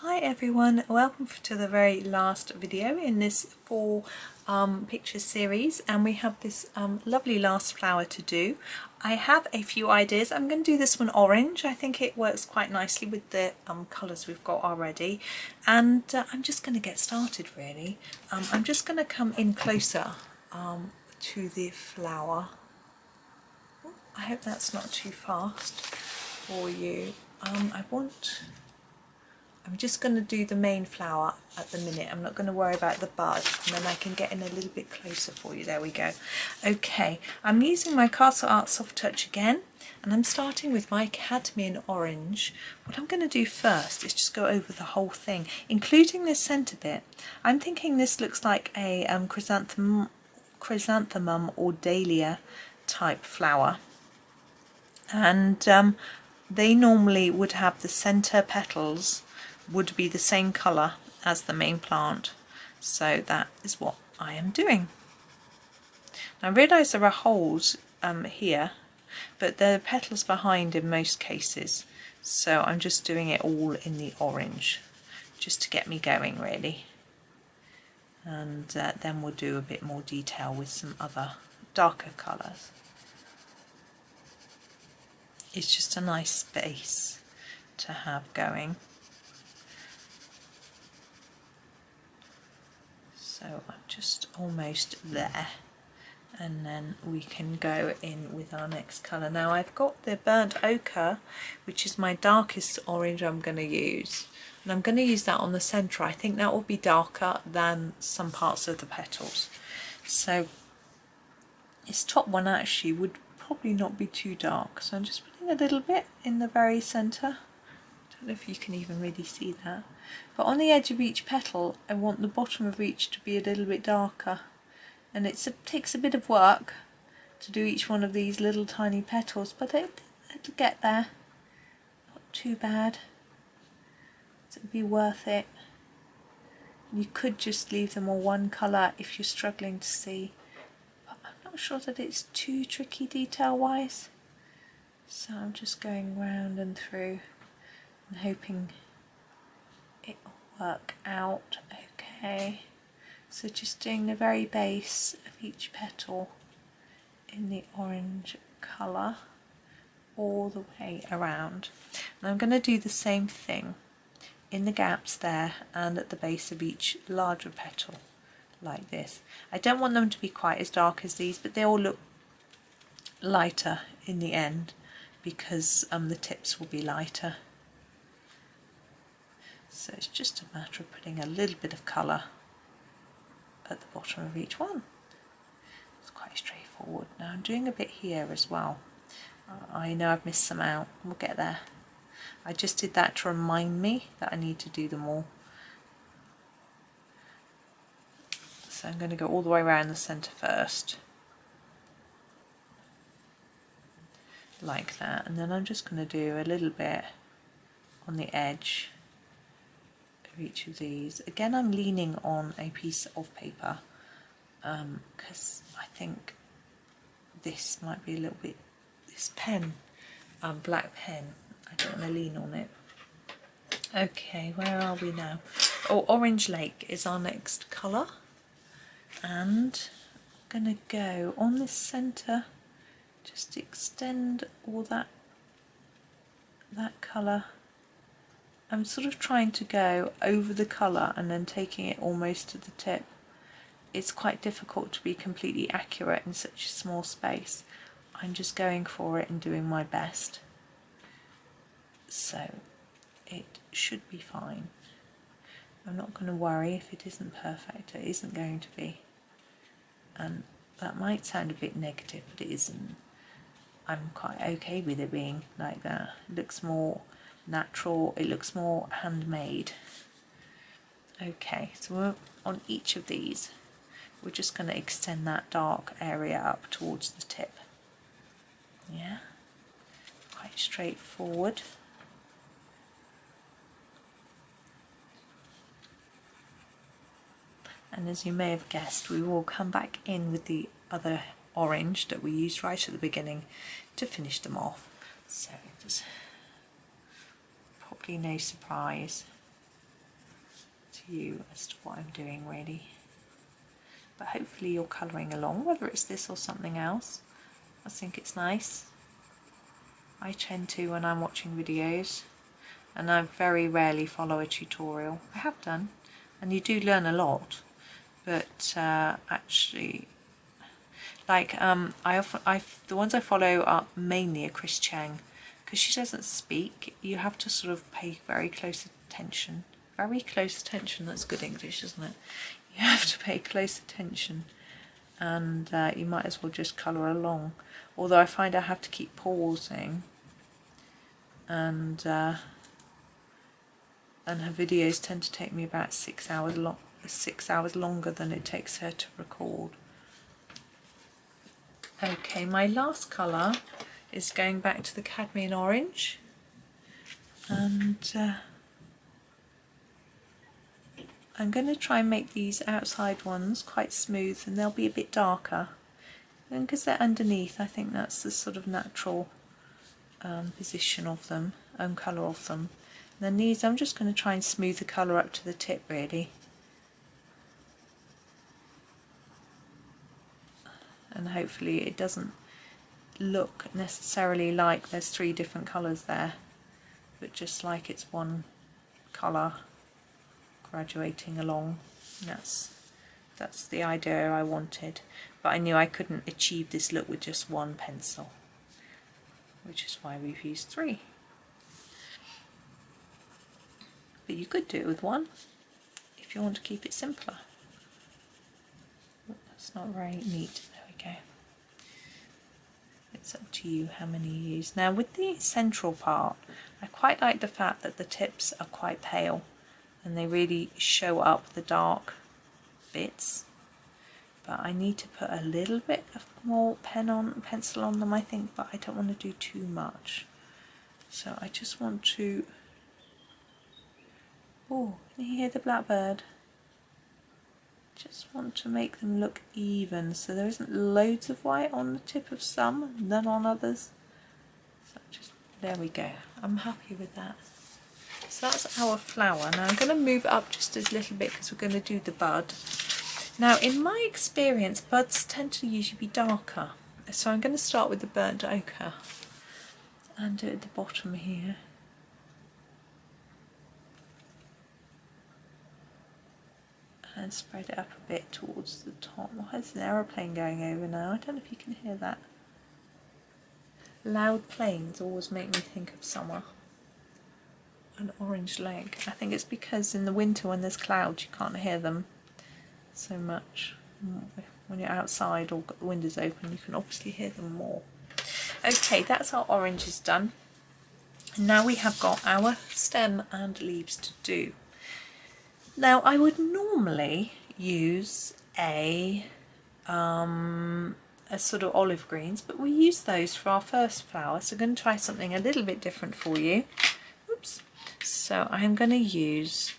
Hi everyone, welcome to the very last video in this 4 pictures series, and we have this lovely last flower to do. I have a few ideas. I'm going to do this one orange. I think it works quite nicely with the colours we've got already, and I'm just going to get started really. I'm just going to come in closer to the flower. I hope that's not too fast for you. I'm just going to do the main flower at the minute. I'm not going to worry about the bud, and then I can get in a little bit closer for you. There we go. Okay, I'm using my Castle Art Soft Touch again, and I'm starting with my Cadmium orange. What I'm going to do first is just go over the whole thing, including this centre bit. I'm thinking this looks like a chrysanthemum or dahlia type flower, and they normally would have the centre petals would be the same colour as the main plant, so that is what I am doing. Now I realise there are holes here, but there are petals behind in most cases, so I'm just doing it all in the orange just to get me going really, and then we'll do a bit more detail with some other darker colours. It's just a nice base to have going. So I'm just almost there, and then we can go in with our next colour. Now I've got the burnt ochre, which is my darkest orange I'm going to use, and I'm going to use that on the centre. I think that will be darker than some parts of the petals. So this top one actually would probably not be too dark, so I'm just putting a little bit in the very centre. I don't know if you can even really see that, but on the edge of each petal I want the bottom of each to be a little bit darker, and it takes a bit of work to do each one of these little tiny petals, but it'll get there. Not too bad. It'll be worth it. You could just leave them all one colour if you're struggling to see, but I'm not sure that it's too tricky detail wise, so I'm just going round and through and hoping it will work out okay. So just doing the very base of each petal in the orange colour all the way around. And I'm going to do the same thing in the gaps there and at the base of each larger petal like this. I don't want them to be quite as dark as these, but they all look lighter in the end because the tips will be lighter. So it's just a matter of putting a little bit of colour at the bottom of each one. It's quite straightforward. Now I'm doing a bit here as well. I know I've missed some out. We'll get there. I just did that to remind me that I need to do them all. So I'm going to go all the way around the centre first. Like that. And then I'm just going to do a little bit on the edge of each of these. Again, I'm leaning on a piece of paper because I think this might be a little bit, this pen, black pen, I don't want to lean on it. Okay, where are we now? Oh, Orange Lake is our next colour, and I'm going to go on this centre, just extend all that colour. I'm sort of trying to go over the colour and then taking it almost to the tip. It's quite difficult to be completely accurate in such a small space. I'm just going for it and doing my best. So it should be fine. I'm not going to worry if it isn't perfect. It isn't going to be. And that might sound a bit negative, but it isn't. I'm quite okay with it being like that. It looks more natural, it looks more handmade. Okay, so we're on each of these. We're just going to extend that dark area up towards the tip. Yeah, quite straightforward. And as you may have guessed, we will come back in with the other orange that we used right at the beginning to finish them off. So just probably no surprise. to you as to what I'm doing really. But hopefully you're colouring along, whether it's this or something else. I think it's nice. I tend to when I'm watching videos, and I very rarely follow a tutorial. I have done, and you do learn a lot, but actually, like the ones I follow are mainly a Chris Chang, because she doesn't speak. You have to sort of pay very close attention. Very close attention, that's good English, isn't it? You have to pay close attention, and you might as well just colour along. Although I find I have to keep pausing, and her videos tend to take me about 6 hours long, 6 hours longer than it takes her to record. Okay, my last colour is going back to the cadmium orange, and I'm going to try and make these outside ones quite smooth, and they'll be a bit darker. And because they're underneath, I think that's the sort of natural position of them, colour of them. And then these, I'm just going to try and smooth the colour up to the tip really. And hopefully it doesn't look necessarily like there's 3 different colours there, but just like it's one colour graduating along. That's the idea I wanted, but I knew I couldn't achieve this look with just one pencil, which is why we've used 3. But you could do it with 1 if you want to keep it simpler. That's not very neat. There we go. It's up to you how many you use. Now with the central part, I quite like the fact that the tips are quite pale and they really show up the dark bits, but I need to put a little bit of more pencil on them, I think, but I don't want to do too much. So I just want to, oh, can you hear the blackbird? Just want to make them look even, so there isn't loads of white on the tip of some, none on others. So just, there we go, I'm happy with that. So that's our flower. Now I'm going to move it up just a little bit because we're going to do the bud. Now in my experience, buds tend to usually be darker. So I'm going to start with the burnt ochre and do it at the bottom here. And spread it up a bit towards the top. Oh, there's an aeroplane going over now. I don't know if you can hear that. Loud planes always make me think of summer. An orange lake. I think it's because in the winter when there's clouds you can't hear them so much. When you're outside or got the windows open you can obviously hear them more. Okay, that's our oranges done. And now we have got our stem and leaves to do. Now I would normally use a sort of olive greens, but we use those for our first flower, so I'm going to try something a little bit different for you. Oops. So I'm going to use,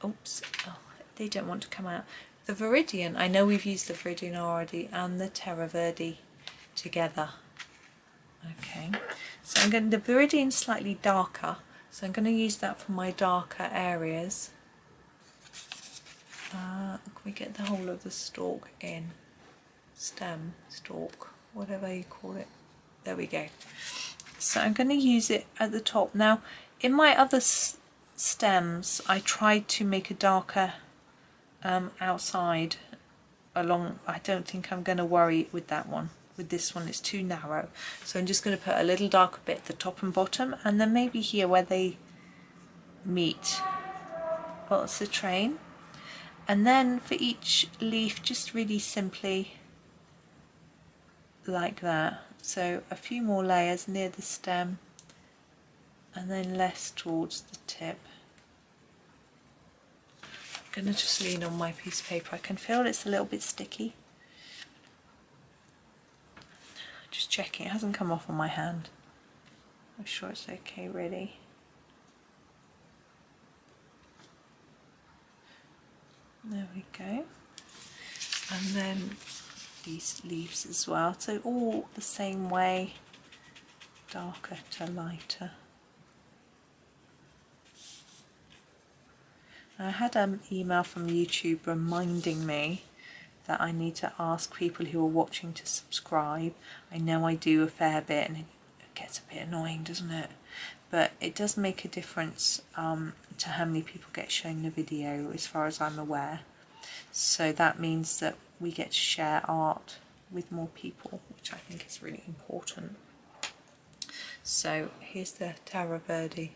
oops, oh, they don't want to come out. The Viridian, I know we've used the Viridian already, and the Terre Verde together. Okay, so I'm going, the Viridian's slightly darker, so I'm going to use that for my darker areas. Can we get the whole of the stalk in? Stem, stalk, whatever you call it. There we go. So I'm going to use it at the top. Now in my other stems I tried to make a darker outside along. I don't think I'm going to worry with that one. With this one it's too narrow. So I'm just going to put a little darker bit at the top and bottom, and then maybe here where they meet. Well, it's the train. And then for each leaf, just really simply like that. So a few more layers near the stem and then less towards the tip. I'm going to just lean on my piece of paper. I can feel it's a little bit sticky. Just checking, it hasn't come off on my hand. I'm sure it's okay really. There we go. And then these leaves as well, so all the same way, darker to lighter. I had an email from YouTube reminding me that I need to ask people who are watching to subscribe. I know I do a fair bit and it gets a bit annoying, doesn't it? But it does make a difference to how many people get shown the video, as far as I'm aware. So that means that we get to share art with more people, which I think is really important. So here's the Terre Verde.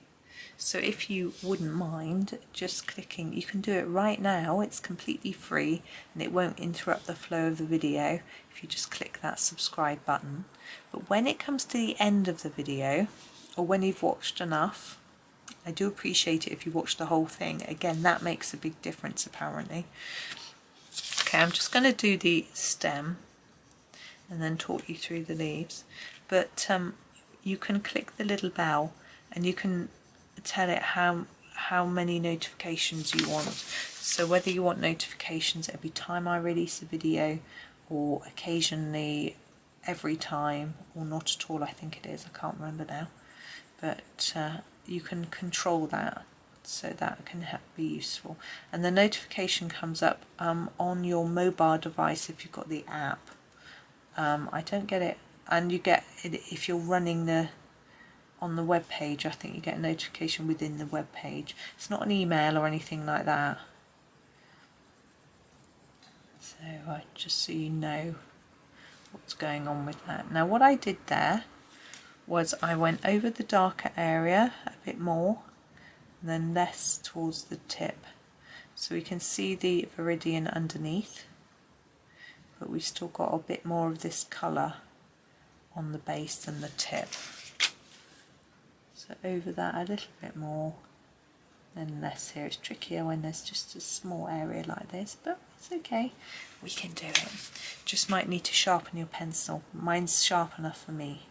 So if you wouldn't mind just clicking, you can do it right now, it's completely free and it won't interrupt the flow of the video if you just click that subscribe button. But when it comes to the end of the video, or when you've watched enough, I do appreciate it if you watch the whole thing. Again, that makes a big difference apparently. Okay, I'm just going to do the stem and then talk you through the leaves. But you can click the little bell and you can tell it how many notifications you want. So whether you want notifications every time I release a video, or occasionally every time, or not at all, I think it is, I can't remember now. But you can control that, so that can be useful. And the notification comes up on your mobile device if you've got the app. I don't get it, and you get it if you're running on the web page. I think you get a notification within the web page. It's not an email or anything like that. So just so you know what's going on with that. Now what I did there was I went over the darker area a bit more and then less towards the tip, so we can see the Viridian underneath, but we've still got a bit more of this colour on the base than the tip. So over that a little bit more, then less here. It's trickier when there's just a small area like this, but it's okay, we can do it. Just might need to sharpen your pencil. Mine's sharp enough for me,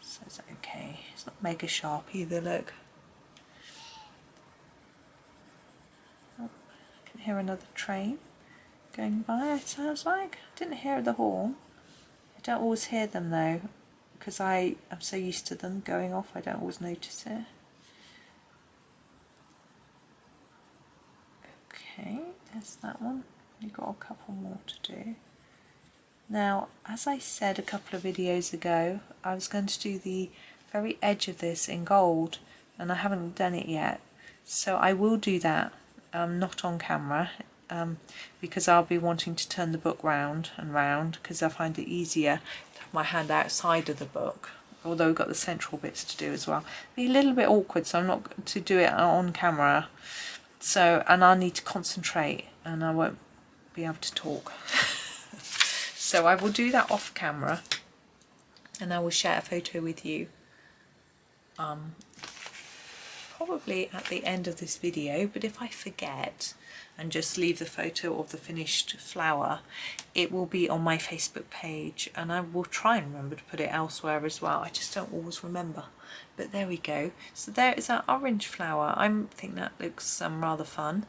so it's okay. It's not mega sharp either, look. Oh, I can hear another train going by, it sounds like. I didn't hear the horn. I don't always hear them though, because I am so used to them going off, I don't always notice it. Okay, there's that one. You've got a couple more to do. Now, as I said a couple of videos ago, I was going to do the very edge of this in gold, and I haven't done it yet. So I will do that, not on camera, because I'll be wanting to turn the book round and round, because I find it easier to have my hand outside of the book, although we've got the central bits to do as well. It'll be a little bit awkward, so I'm not going to do it on camera. So, and I'll need to concentrate and I won't be able to talk. So I will do that off camera and I will share a photo with you probably at the end of this video, but if I forget and just leave the photo of the finished flower, it will be on my Facebook page, and I will try and remember to put it elsewhere as well. I just don't always remember, but there we go. So there is our orange flower. I think that looks rather fun.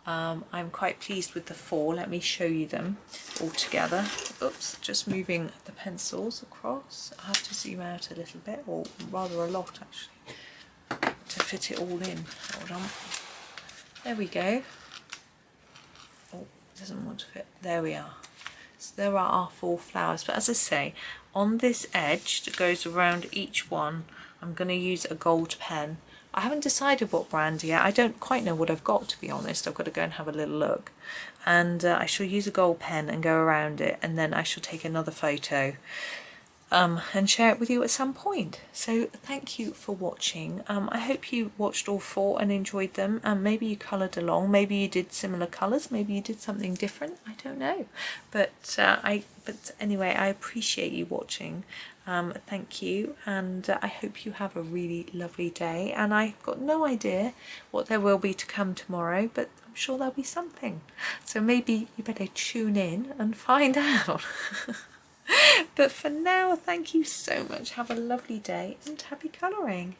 I'm quite pleased with the four. Let me show you them all together. Oops, just moving the pencils across. I have to zoom out a little bit, or rather a lot actually, to fit it all in. Hold on. There we go. Oh, it doesn't want to fit. There we are. So there are our four flowers. But as I say, on this edge that goes around each one, I'm going to use a gold pen. I haven't decided what brand yet. I don't quite know what I've got, to be honest. I've got to go and have a little look. And I shall use a gold pen and go around it, and then I shall take another photo and share it with you at some point. So thank you for watching. I hope you watched all four and enjoyed them. Maybe you coloured along, maybe you did similar colours, maybe you did something different, I don't know. But anyway, I appreciate you watching. Thank you, and I hope you have a really lovely day. And I've got no idea what there will be to come tomorrow, but I'm sure there'll be something. So maybe you better tune in and find out. But for now, thank you so much. Have a lovely day and happy colouring.